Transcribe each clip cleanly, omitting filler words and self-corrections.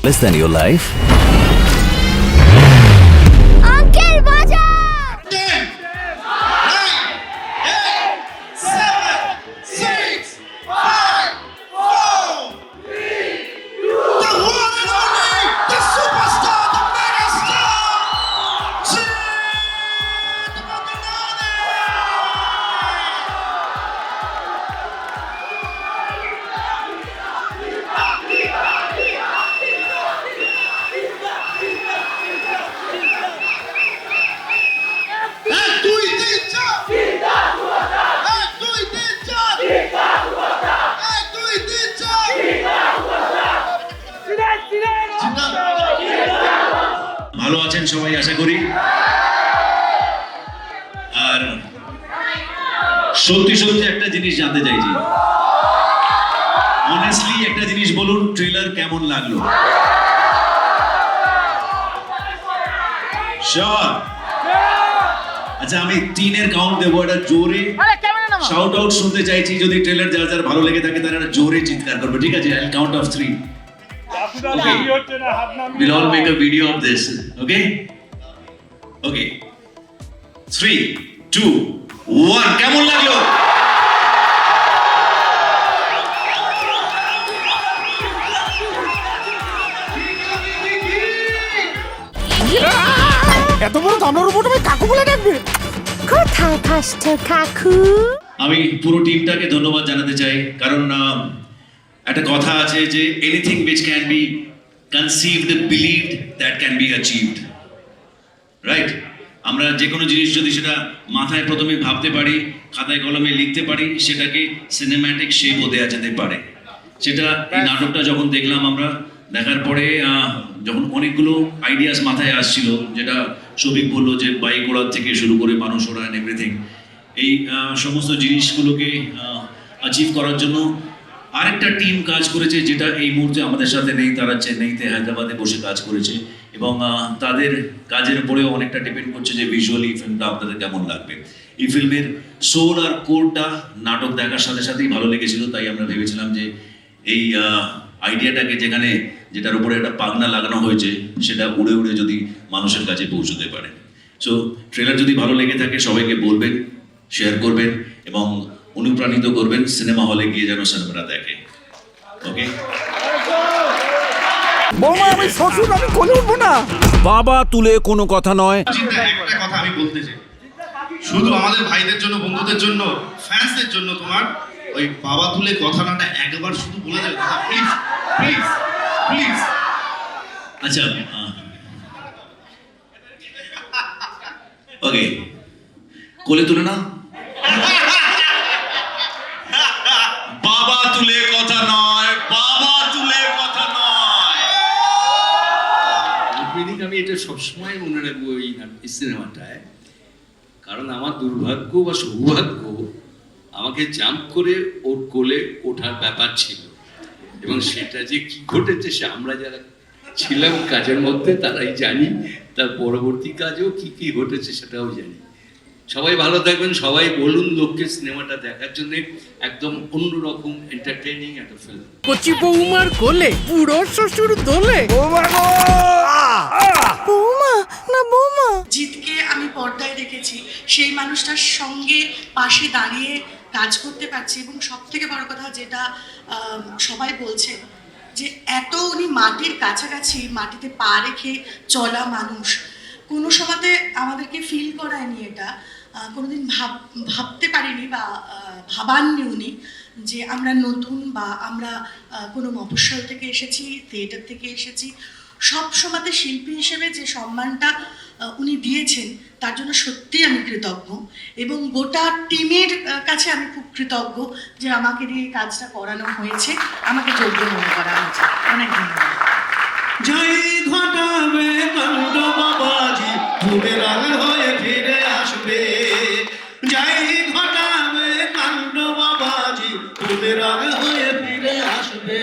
Less than your life. Uncle Baja! 10, 9, 8, 7, 6, 5, 4, 3, 2, the one and only, the superstar, the megastar, Sid Mokinani! ভালো আছেন সবাই আশা করি। আর সত্যি সত্যি একটা জিনিস জানতে চাইছি, অনেস্টলি একটা জিনিস বলুন, ট্রেলার কেমন লাগলো? শিওর? আচ্ছা, আমি 3 এর কাউন্ট দেবো, এটা জোরে শাউট আউট শুনতে চাইছি। যদি ট্রেলার যার যার ভালো লেগে থাকে তারা জোরে চিৎকার করবে, ঠিক আছে? I'll count of 3. Okay. We'll all make a video of this. Okay? Okay. 3, 2, 1. কেমন লাগলো? এত বড় দামড়ার উপর তুমি কাকু বলে ডাকবে? কোথায় ফার্স্ট কাকু? আমি পুরো টিমটাকে ধন্যবাদ জানাতে চাই, কারণ একটা কথা আছে যে anything which can be conceived, believed, that can be achieved. Right? আমরা যে কোনো জিনিস যদি সেটা মাথায় প্রথমে ভাবতে পারি, খাতায় কলমে লিখতে পারি, সেটাকে সিনেম্যাটিক শেপও দেওয়া যেতে পারে। সেটা এই নাটকটা যখন দেখলাম আমরা, দেখার পরে যখন অনেকগুলো আইডিয়াস মাথায় আসছিল, যেটা সবিক বললো যে বাইক ওড়ার থেকে শুরু করে মানুষ ওড়া অ্যান্ড এভরিথিং, এই সমস্ত জিনিসগুলোকে অ্যাচিভ করার জন্য আরেকটা টিম কাজ করেছে, যেটা এই মুহূর্তে আমাদের সাথে নেই। তারা চেন্নাইতে, হায়দ্রাবাদে বসে কাজ করেছে, এবং তাদের কাজের উপরেও অনেকটা ডিপেন্ড করছে যে ভিজুয়ালি ফিল্মটা আপনাদের কেমন লাগবে। এই ফিল্মের সোল আর কোরটা নাটক দেখার সাথে সাথেই ভালো লেগেছিল, তাই আমরা ভেবেছিলাম যে এই আইডিয়াটাকে যেটার উপরে একটা পাগনা লাগানো হয়েছে, সেটা উড়ে উড়ে যদি মানুষের কাছে পৌঁছতে পারে। সো ট্রেলার যদি ভালো লেগে থাকে সবাইকে বলবেন, শেয়ার করবেন এবং অনুপ্রাণিত করবেন সিনেমা হলে গিয়ে যেন সিনেমাটা দেখে। ওকে? বৌমা, আমি শ্বশুর, আমি কোলে উঠবো না। বাবা তুলে কোনো কথা নয়। একটা কথা আমি বলতে চাই, শুধু আমাদের ভাইদের জন্য, বন্ধুদের জন্য, ফ্যান্সদের জন্য, তোমার ওই বাবা তুলে কথাটা একবার শুধু বলে দেবে, প্লিজ প্লিজ প্লিজ। আচ্ছা, ওকে, কোলে তুলে না, বাবা তুলে কথা নয়, বাবা তুলে কথা নয়। আমি এটা সবসময় মনে রাখবো এই সিনেমাটায়, কারণ আমার দুর্ভাগ্য বা সৌভাগ্য, আমাকে জাম্প করে ওর কোলে ওঠার ব্যাপার ছিল, এবং সেটা যে কি ঘটেছে সে আমরা যারা ছিলাম কাজের মধ্যে তারাই জানি, তার পরবর্তী কাজেও কি কি ঘটেছে সেটাও জানি। সবাই ভালো থাকবেন, সবাই বলুন লোককে সিনেমাটা দেখার জন্য, একদম অন্যরকম এন্টারটেইনিং একটা ফিল্ম। কচি বৌমার কোলে পুরো শ্বশুর দোলে। বৌমা গো! বৌমা না বৌমা? জিতকে আমি পর্দায় দেখেছি, সেই মানুষটার সঙ্গে পাশে দাঁড়িয়ে কাজ করতে পারছি, এবং সব থেকে বড় কথা যেটা সবাই বলছে যে এত উনি মাটির কাছাকাছি, মাটিতে পা রেখে চলা মানুষ, কোনো সময়তে আমাদেরকে ফিল করায়নি এটা, কোনোদিন ভাবতে পারিনি বা ভাবাননি উনি যে আমরা নতুন, বা আমরা কোনো মফস্বল থেকে এসেছি, থিয়েটার থেকে এসেছি। সব সময়তে শিল্পী হিসেবে যে সম্মানটা উনি দিয়েছেন তার জন্য সত্যিই আমি কৃতজ্ঞ, এবং গোটা টিমের কাছে আমি খুব কৃতজ্ঞ যে আমাকে দিয়ে কাজটা করানো হয়েছে, আমাকে যোগ্য মনে করা হয়েছে। অনেক ধন্যবাদ। জয় ঘটাবে কাণ্ড বাবাজি, ভূতের রঙ হয়ে ফিরে আসবে। জয় ঘটাবে কাণ্ড বাবাজি, ভূতের রঙ হয়ে ফিরে আসবে।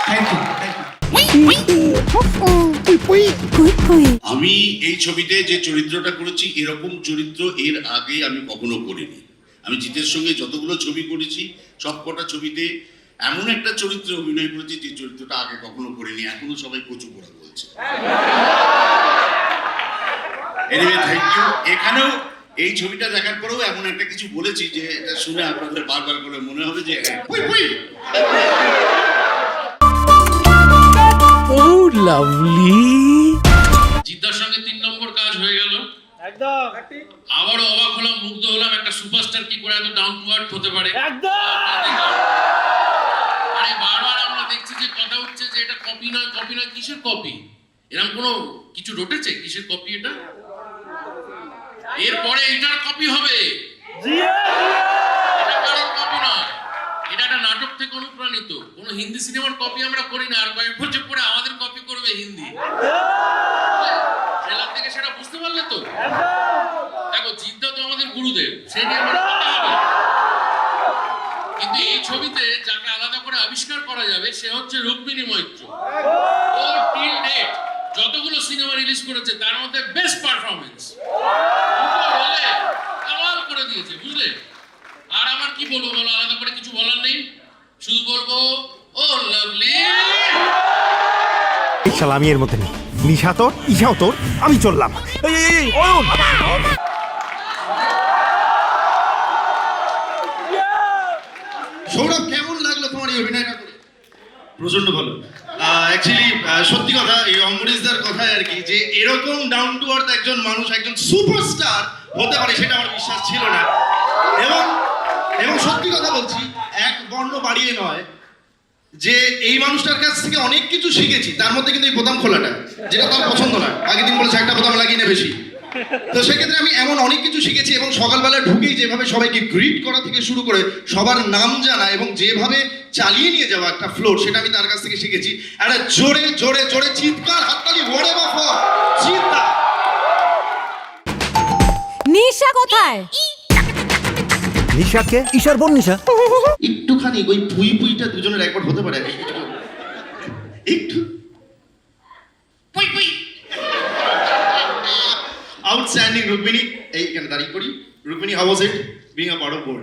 Thank you. পুই পুই আমি এই ছবিতে যে চরিত্রটা করেছি এরকম চরিত্র এর আগে আমি কখনো করিনি। আমি জিতের সঙ্গে যতগুলো ছবি করেছি সবকটা ছবিতে এমন একটা চরিত্রে অভিনয় করেছি যে চরিত্রটা আগে কখনো করিনি। এখনো সবাই কচু পোড়া বলছে। Anyway thank you. এখানেও এই ছবিটা দেখার পরেও এমন একটা কিছু বলেছি যে এটা শুনে আপনাদের বারবার করে মনে হবে যে পুই পুই। ও লাভলি। জিদ্দার সঙ্গে 3 নম্বর কাজ হয়ে গেল। একদম। আবারও অবাক হলাম, মুগ্ধ হলাম, একটা সুপারস্টার কি করে এত ডাউন টু আর্থ হতে পারে। আরে বারবার আমরা দেখছি যে কথা উঠছে যে এটা কপি নয়, কপি নয়। কিসের কপি? এরকম কোনো কিছু রটেছে? কিসের কপি এটা? এরপরে এটার কপি হবে। এটা কারোর কপি নয়, এটা একটা নাটক থেকে অনুপ্রাণিত। কোনো হিন্দি সিনেমার কপি আমরা করি না, আর কয়েক বছর পরে আমাদের কপি করবে হিন্দি। ট্রেলার থেকে সেটা বুঝতে পারলে তো? দেখো, জিদ্দা তো আমাদের গুরুদেব, সে নিয়ে আমার কথা হবে। কিন্তু এই ছবিতে যাকে আলাদা করে আবিষ্কার করা যাবে সে হচ্ছে রুক্মিণী মৈত্র। ও টিল ডেট যতগুলো সিনেমা রিলিজ করেছে তার মধ্যে বেস্ট পারফরমেন্স কামাল করে দিয়েছে, বুঝলে? আর আমার কি বলবো বলো, আলাদা করে কিছু বলার নেই, শুধু বলবো ও লাভলি। শালা আমি এর মধ্যে নেই। নিশা তোর, ইশাও তোর, আমি চললাম। এই অয়ন, সৌরভ, কেমন লাগলো তোমার এই অভিনয়টা করে? প্রচন্ড ভালো। অ্যাকচুয়ালি সত্যি কথা, এই অম্বরীশদার কথায় আর কি, যে এরকম ডাউন টু আর্থ একজন মানুষ একজন সুপারস্টার হতে পারে সেটা আমার বিশ্বাস ছিল না। এবং এবং সত্যি কথা বলছি, এক বর্ণ বাড়িয়ে নয়, যে এই মানুষটার কাছ থেকে অনেক কিছু শিখেছি। তার মধ্যে কিন্তু এই বোতাম খোলাটা, যেটা তার পছন্দ না, আগের দিন বলেছে একটা বোতাম লাগিয়ে নে বেশি। তো সেক্ষেত্রে আমি এমন অনেক কিছু শিখেছি। এবং সকালবেলা ঢুকেই যেভাবে সবাইকে গ্রিট করা থেকে শুরু করে সবার নাম জানা এবং যেভাবে চালিয়ে নিয়ে যাওয়া একটা ফ্লোর, সেটা আমি তার কাছ থেকে শিখেছি। একটা জোরে জোরে জোরে চিৎকার, হাততালি, হোয়াটএভার ফর জিদ্দা। নিশা কোথায়? নিশাকে ঈশার বোন নিশা। একটুখানি ওই পুই পুইটা দুজনের একবার হতে পারে একটু পুই পুই। আউটস্ট্যান্ডিং রুক্মিণী, এইখানে দাঁড়িয়ে করি। Rukmini, how was it being a part of board?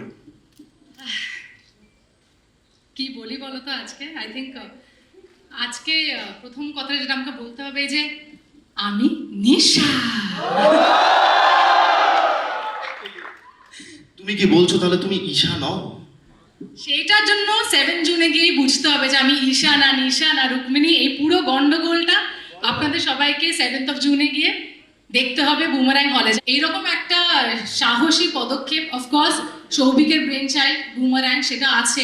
কি বলি বলো তো? আজকে আই থিঙ্ক আজকে প্রথম কথা যেটা আমাকে বলতে হবে যে আমি নিশা। তুমি কি বলছো তাহলে তুমি ঈশা নও? সেইটার জন্য 7 জুনে গিয়েই বুঝতে হবে যে আমি ঈশা না নিশা না রুক্মিণী। এই পুরো গন্ডগোলটা আপনাদের সবাইকে 7th of জুনে গিয়ে দেখতে হবে বুমারাং হলে। এইরকম একটা সাহসী পদক্ষেপ অফকোর্স সৌভিকের ব্রেন চাইল্ড বুমারাং, সেটা আছে।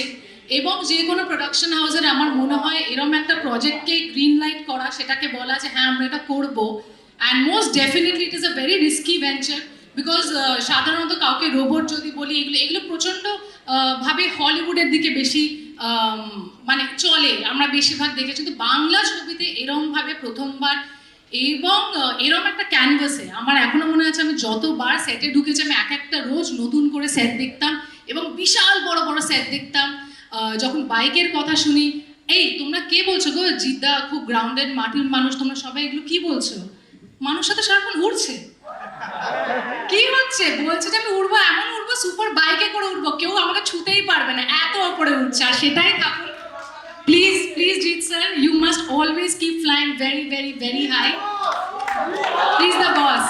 এবং যে কোনো প্রোডাকশন হাউসের আমার মনে হয় এরকম একটা প্রজেক্টকে গ্রিন লাইট করা, সেটাকে বলা যে হ্যাঁ আমরা এটা করবো। And most definitely it is a very risky venture, because সাধারণত কাউকে রোবট যদি বলি, এগুলো প্রচণ্ড ভাবে হলিউডের দিকে বেশি মানে চলে, আমরা বেশিরভাগ দেখেছি। কিন্তু বাংলা ছবিতে এরমভাবে প্রথমবার, এবং এরম একটা ক্যানভাসে আমার এখনো মনে আছে আমি যতবার সেটে ঢুকেছি আমি এক একটা রোজ নতুন করে সেট দেখতাম এবং বিশাল বড় বড় সেট দেখতাম। যখন বাইকের কথা শুনি, এই তোমরা কে বলছো গো জিদ্দা খুব গ্রাউন্ডেড মাটির মানুষ, তোমরা সবাই এগুলো কি বলছো? মানুষ সাথে সারাক্ষণ উড়ছে, কি হচ্ছে? বলছে যে আমি উড়বো, এমন উড়বো, সুপার বাইকে করে উড়বো, কেউ আমাকে ছুতেই পারবে না, এত ওপরে উঠছে। আর সেটাই থাকুন। Please please Jeet sir, you must always keep flying very very very high. Please the boss.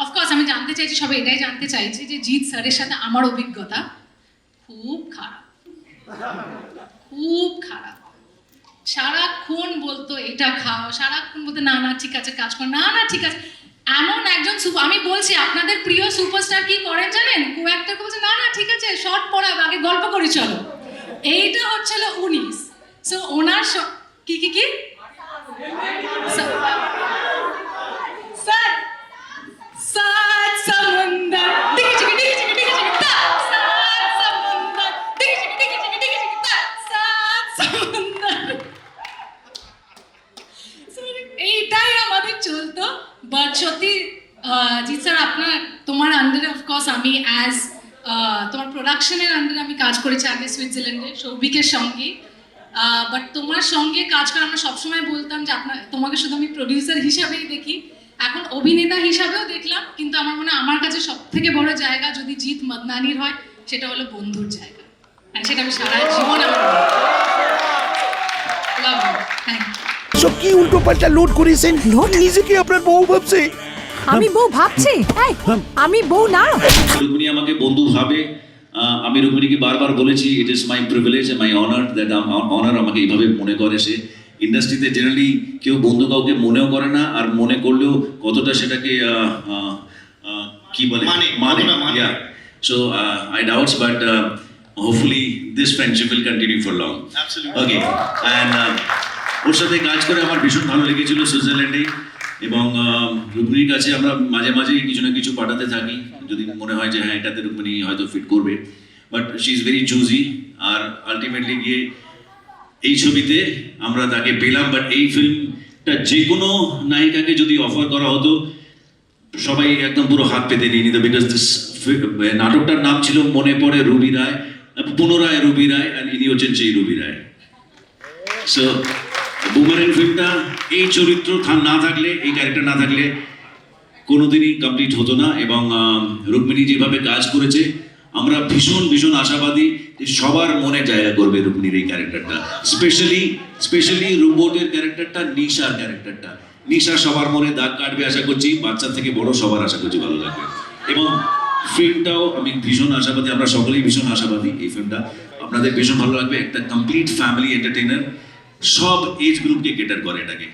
Of course আমি জানতে চাইছি, সবাই এটাই জানতে চাইছে যে জিৎ স্যারের সাথে আমার অভিজ্ঞতা খুব খারাপ, খুব খারাপ। সারাক্ষণ বলতো এটা খাও, সারাক্ষণ বলতো না না ঠিক আছে কাজ কর, না না ঠিক আছে। এমন একজন আমি বলছি আপনাদের প্রিয় সুপারস্টার কি করেন জানেন? কো একটা বলছে না না ঠিক আছে শর্ট পড়াবো, আগে গল্প করি চলো। এইটা হচ্ছিল 19। সো ওনার কি কি কি স্যার সাত সমুন্দর ঠিক আছে ঠিক আছে ঠিক আছে সাত সমুন্দর ঠিক আছে ঠিক আছে ঠিক আছে সাত সমুন্দর। এইটাই আমাদের চলতো। বাট সত্যি জিৎ স্যার, তোমার আন্ডারে অফকোর্স আমি অ্যাজ তোমার প্রোডাকশনের আন্ডারে আমি কাজ করেছি আগে সুইজারল্যান্ডে সৌভিকের সঙ্গে, বাট তোমার সঙ্গে কাজ করে আমরা সবসময় বলতাম যে তোমাকে শুধু আমি প্রডিউসার হিসাবেই দেখি, এখন অভিনেতা হিসাবেও দেখলাম, কিন্তু আমার মনে হয় আমার কাছে সব থেকে বড় জায়গা যদি জিৎ মাদনানির হয় সেটা হলো বন্ধুর জায়গা, আর সেটা আমি সারা জীবন আমার থ্যাংক ইউ। সব কি উল্টো পাল্টা লোড করেছেন লোড? নিজেকে আপনার বউ ভাবছে। আমি বউ ভাবছি? এই, আমি বউ না। রুক্মিণী আমাকে বন্ধু ভাবে। আমি রুক্মিণীকে বারবার বলেছি it is my privilege my honour that honour আমাকে এইভাবে মনে করে সে। ইন্ডাস্ট্রিতে জেনারেলি কেউ বন্ধু কাউকে মনেও করে না, আর মনে করলেও কতটা সেটাকে কি বলে মানে so I doubts but hopefully this friendship will continue for long. Absolutely. Okay and ওর সাথে কাজ করে আমার ভীষণ ভালো লেগেছিল সুইজারল্যান্ডে, এবং রুক্মিণীর কাছে আমরা মাঝে মাঝেই কিছু না কিছু পাঠাতে থাকি যদি মনে হয় যে হ্যাঁ এটাতে রুক্মিণী হয়তো ফিট করবে, but she is very choosy. আর আলটিমেটলি গিয়ে এই ছবিতে আমরা তাকে পেলাম, বাট এই ফিল্মটা যে কোনো নায়িকাকে যদি অফার করা হতো সবাই একদম পুরো হাত পেতে নিয়ে নিত, বিকজ দিস নাটকটার নাম ছিল মনে পড়ে রুবি রায়, পুনরায় রুবি রায়, আর ইনি হচ্ছেন সেই রুবি রায়। সো বুমারেং ফিল্মটা এই চরিত্র না থাকলে, এই ক্যারেক্টার না থাকলে কোনোদিনই কমপ্লিট হতো না, এবং রুক্মিণী যেভাবে কাজ করেছে আমরা ভীষণ ভীষণ আশাবাদী যে সবার মনে জায়গা করবে রুক্মিণীর এই ক্যারেক্টারটা, স্পেশালি রোবটের ক্যারেক্টারটা, নিশার ক্যারেক্টারটা। নিশা সবার মনে দাগ কাটবে আশা করছি, বাচ্চা থেকে বড় সবার আশা করছি ভালো লাগবে, এবং ফিল্মটাও আমি ভীষণ আশাবাদী, আমরা সকলেই ভীষণ আশাবাদী এই ফিল্মটা আপনাদের ভীষণ ভালো লাগবে। একটা কমপ্লিট ফ্যামিলি এন্টারটেইনার, সব এজ গ্রুপকে কেটার করে এটাকে।